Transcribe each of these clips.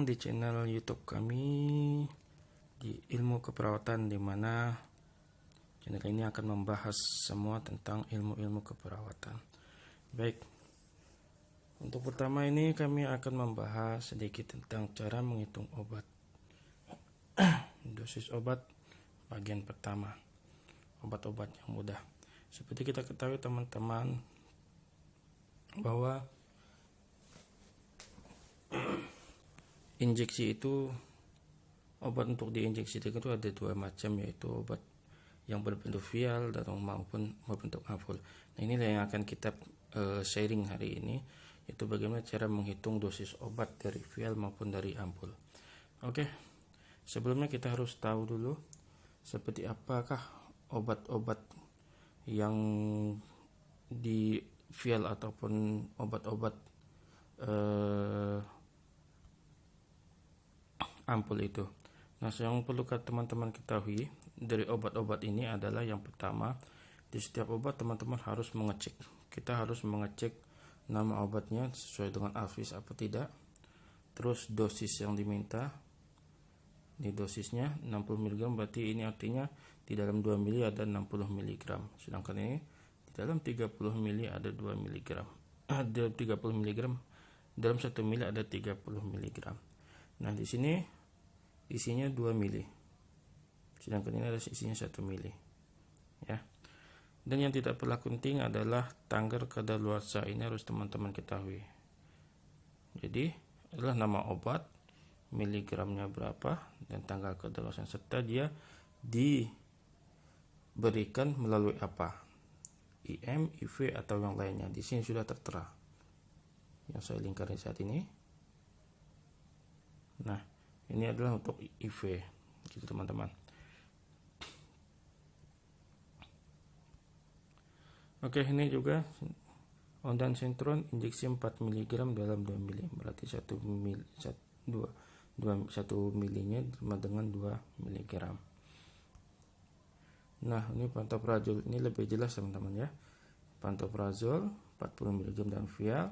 di channel YouTube kami di Ilmu Keperawatan, di mana channel ini akan membahas semua tentang ilmu-ilmu keperawatan. Baik, untuk pertama ini kami akan membahas sedikit tentang cara menghitung obat. Dosis obat bagian pertama, obat-obat yang mudah. Seperti kita ketahui teman-teman bahwa injeksi itu, obat untuk diinjeksi itu ada dua macam, yaitu obat yang berbentuk vial dan maupun berbentuk ampul. Nah, inilah yang akan kita sharing hari ini, yaitu bagaimana cara menghitung dosis obat dari vial maupun dari ampul. Oke, sebelumnya kita harus tahu dulu seperti apakah obat-obat yang di vial ataupun obat-obat ampul itu. Nah, yang perlu teman-teman ketahui dari obat-obat ini adalah yang pertama, di setiap obat teman-teman harus mengecek. Kita harus mengecek nama obatnya sesuai dengan AFIS apa tidak. Terus dosis yang diminta. Di dosisnya 60 mg, berarti ini artinya di dalam 2 mili ada 60 mg. Sedangkan ini di dalam 30 mili ada 2 mg. Ada 30 mg, dalam 1 mili ada 30 mg. Nah, di sini isinya 2 mili. Sedangkan ini ada isinya 1 mili. Ya. Dan yang tidak perlu penting adalah tanggal kadaluarsa. Ini harus teman-teman ketahui. Jadi, adalah nama obat, miligramnya berapa, dan tanggal kadaluarsa, serta dia diberikan melalui apa, IM, IV atau yang lainnya. Di sini sudah tertera yang saya lingkari saat ini. Nah, ini adalah untuk IV, gitu teman-teman. Oke, ini juga ondansetron injeksi 4 mg dalam 2 mili, berarti 1 milinya sama dengan 2 mg. Nah, ini pantoprazol, ini lebih jelas teman-teman ya. Pantoprazol 40 mg dan vial,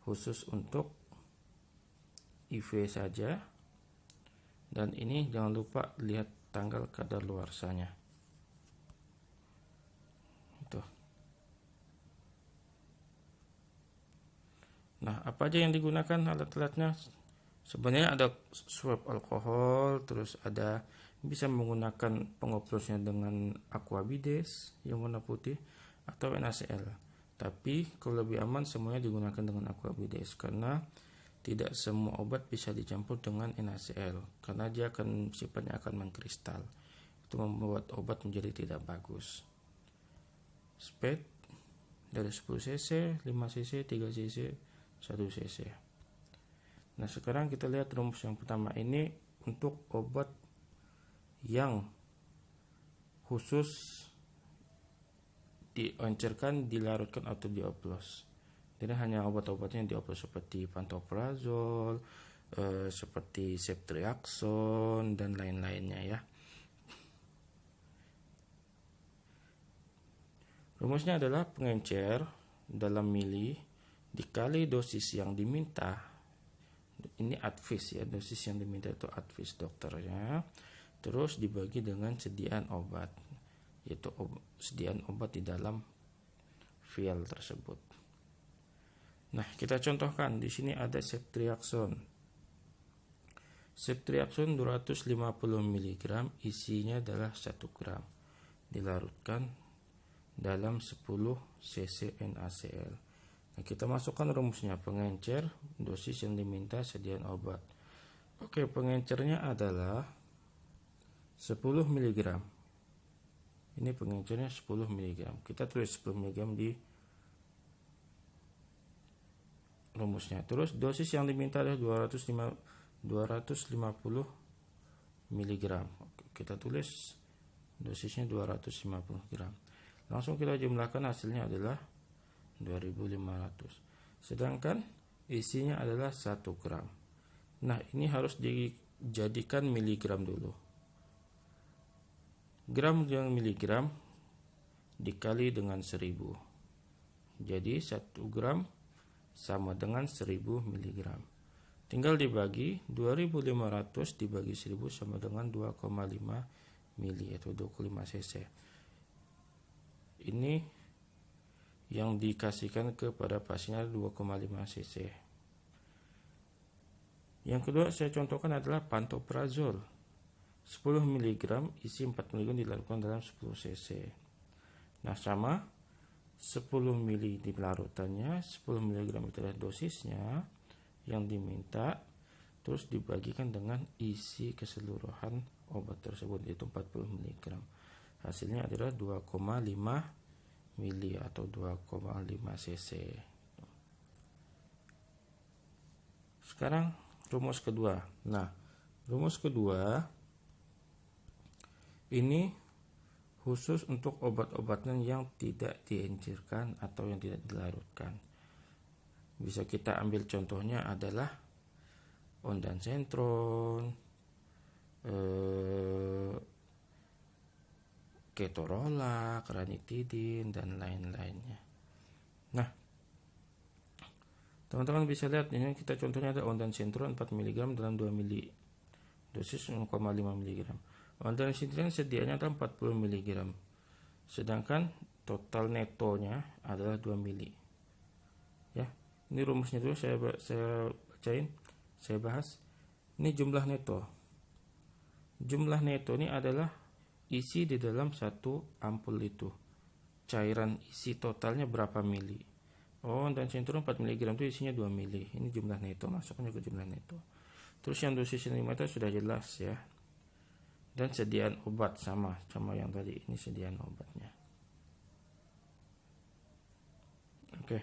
khusus untuk IV saja. Dan ini jangan lupa lihat tanggal kadaluarsanya. Itu. Nah, apa aja yang digunakan alat-alatnya? Sebenarnya ada swab alkohol, terus ada bisa menggunakan pengoplosnya dengan aquabides yang warna putih atau NaCl. Tapi kalau lebih aman semuanya digunakan dengan aquabides, karena tidak semua obat bisa dicampur dengan NaCl, karena dia sifatnya akan mengkristal. Itu membuat obat menjadi tidak bagus. Spade dari 10 cc, 5 cc, 3 cc, 1 cc. Nah, sekarang kita lihat rumus yang pertama ini untuk obat yang khusus diencerkan, dilarutkan atau dioplos. Jadi hanya obat-obatnya yang dioplos seperti pantoprazol, seperti ceftriaxone dan lain-lainnya ya. Rumusnya adalah pengencer dalam mili dikali dosis yang diminta. Ini ADVIS ya, dosis yang diminta itu ADVIS dokternya. Terus dibagi dengan sediaan obat, yaitu sediaan obat di dalam vial tersebut. Nah, kita contohkan di sini ada ceftriaxone. Ceftriaxone 250 mg, isinya adalah 1 gram. Dilarutkan dalam 10 cc NaCl. Nah, kita masukkan rumusnya, pengencer, dosis yang diminta, sediaan obat. Oke, pengencernya adalah 10 mg. Ini pengencernya 10 mg. Kita tulis 10 mg di rumusnya. Terus dosis yang diminta adalah 250 mg. Kita tulis dosisnya 250 gram. Langsung kita jumlahkan, hasilnya adalah 2500. Sedangkan isinya adalah 1 gram. Nah, ini harus dijadikan miligram dulu. Gram dengan miligram dikali dengan 1000. Jadi 1 gram sama dengan 1000 mg. Tinggal dibagi 2500 dibagi 1000 sama dengan 2,5 mili atau 25 cc. Ini yang dikasihkan kepada pasiennya 2,5 cc. Yang kedua saya contohkan adalah pantoprazol 10 mg isi 4 mg dilarutkan dalam 10 cc. Nah, sama 10 ml di larutannya, 10 mg itu adalah dosisnya yang diminta, terus dibagikan dengan isi keseluruhan obat tersebut yaitu 40 mg. Hasilnya adalah 2,5 mili atau 2,5 cc. Sekarang rumus kedua. Nah, rumus kedua ini khusus untuk obat-obatan yang tidak diencerkan atau yang tidak dilarutkan. Bisa kita ambil contohnya adalah ondansetron, ketorolac, ranitidin, dan lain-lainnya. Nah, teman-teman bisa lihat ini kita contohnya ada ondansetron 4 mg dalam 2 mili, dosis 0,5 mg. Ondansetron sedianya adalah 40 mg, sedangkan total netonya adalah 2 mili. Ya, ini rumusnya dulu saya bacain, saya bahas. Ini jumlah neto. Jumlah neto ini adalah isi di dalam satu ampul itu. Cairan isi totalnya berapa mili? Oh, ondansetron 4 mg itu isinya 2 mili. Ini jumlah neto, masuknya ke jumlah neto. Terus yang dosis 5 itu sudah jelas ya. Dan sediaan obat sama yang tadi, ini sediaan obatnya. Oke.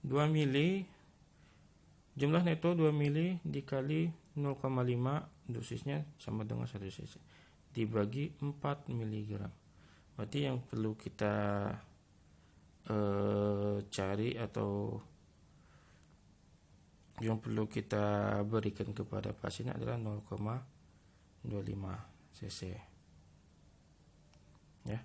2 mili jumlah neto 2 mili dikali 0,5 dosisnya sama dengan 1 cc dibagi 4 mg. Berarti yang perlu kita cari atau yang perlu kita berikan kepada pasien adalah 0,25 cc. Ya.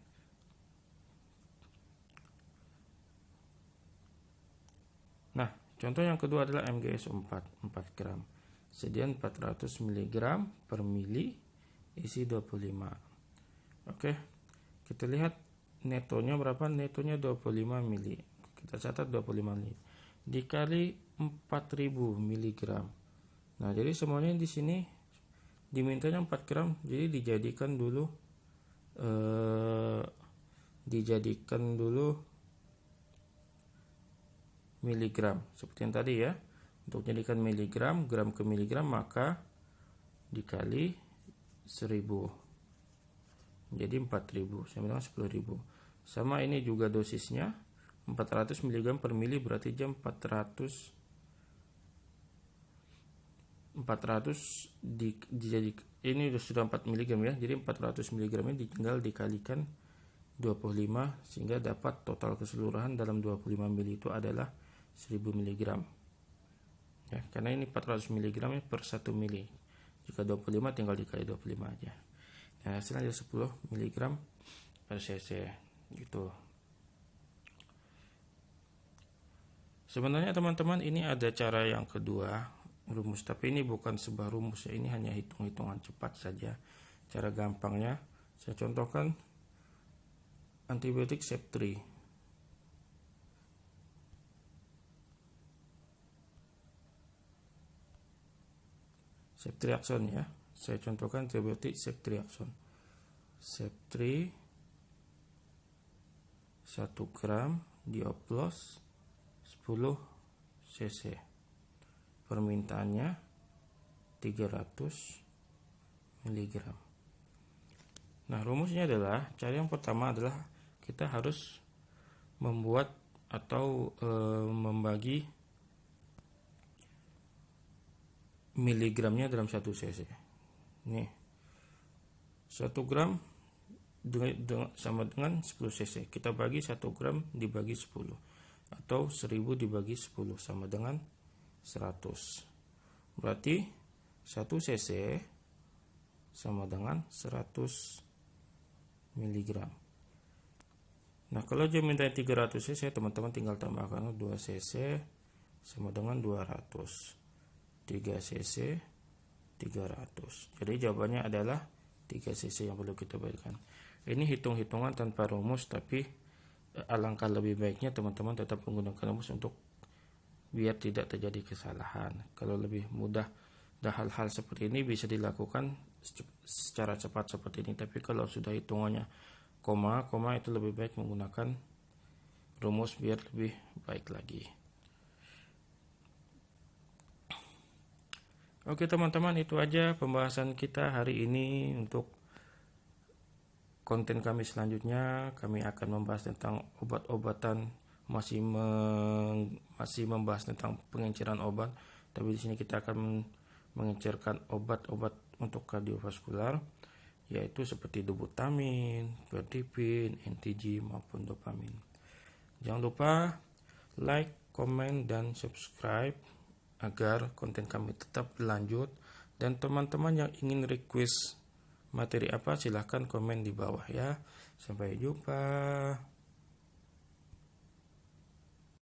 Nah, contoh yang kedua adalah MGS4 4 gram. Sediaan 400 mg per mili, isi 25. Oke. Kita lihat netonya berapa? Netonya 25 mili. Kita catat 25 mili dikali 4000 mg. Nah, jadi semuanya di sini dimintanya 4 gram, jadi dijadikan dulu miligram seperti yang tadi ya. Untuk jadikan miligram, gram ke miligram, maka dikali 1000 jadi 4000 sama dengan 10.000. Sama ini juga dosisnya 400 mg per mili, berarti jam 400 ini sudah 4 mg ya. Jadi 400 mg ini tinggal dikalikan 25 sehingga dapat total keseluruhan dalam 25 mili itu adalah 1000 mg. Ya, karena ini 400 mg per 1 mili. Jika 25 tinggal dikali 25 aja. Nah, hasilnya 10 mg per cc gitu. Sebenarnya teman-teman ini ada cara yang kedua rumus, tapi ini bukan sebuah rumus ya, ini hanya hitung-hitungan cepat saja. Cara gampangnya saya contohkan antibiotik Septri. Ceftriaxone ya. Saya contohkan antibiotik Ceftriaxone. Septri 1 gram dioplos 10 cc. Permintaannya 300 mg. Nah, rumusnya adalah, cara yang pertama adalah kita harus membuat atau membagi miligramnya dalam 1 cc. Nih, 1 gram sama dengan 10 cc. Kita bagi 1 gram dibagi 10, atau 1000 dibagi 10 sama dengan 100. Berarti 1 cc sama dengan 100 mg. Nah, kalau dia minta 300 cc, teman-teman tinggal tambahkan 2 cc sama dengan 200. 3 cc 300. Jadi jawabannya adalah 3 cc yang perlu kita bayarkan. Ini hitung-hitungan tanpa rumus, tapi alangkah lebih baiknya teman-teman tetap menggunakan rumus untuk biar tidak terjadi kesalahan. Kalau lebih mudah dan hal-hal seperti ini bisa dilakukan secara cepat seperti ini, tapi kalau sudah hitungannya koma itu lebih baik menggunakan rumus biar lebih baik lagi. Oke teman-teman, itu aja pembahasan kita hari ini. Untuk konten kami selanjutnya, kami akan membahas tentang obat-obatan, masih membahas tentang pengenceran obat, tapi di sini kita akan mengencerkan obat-obat untuk kardiovaskular, yaitu seperti dobutamin, vertipin, NTG maupun dopamin. Jangan lupa like, komen, dan subscribe agar konten kami tetap berlanjut. Dan teman-teman yang ingin request materi apa, silahkan komen di bawah ya. Sampai jumpa.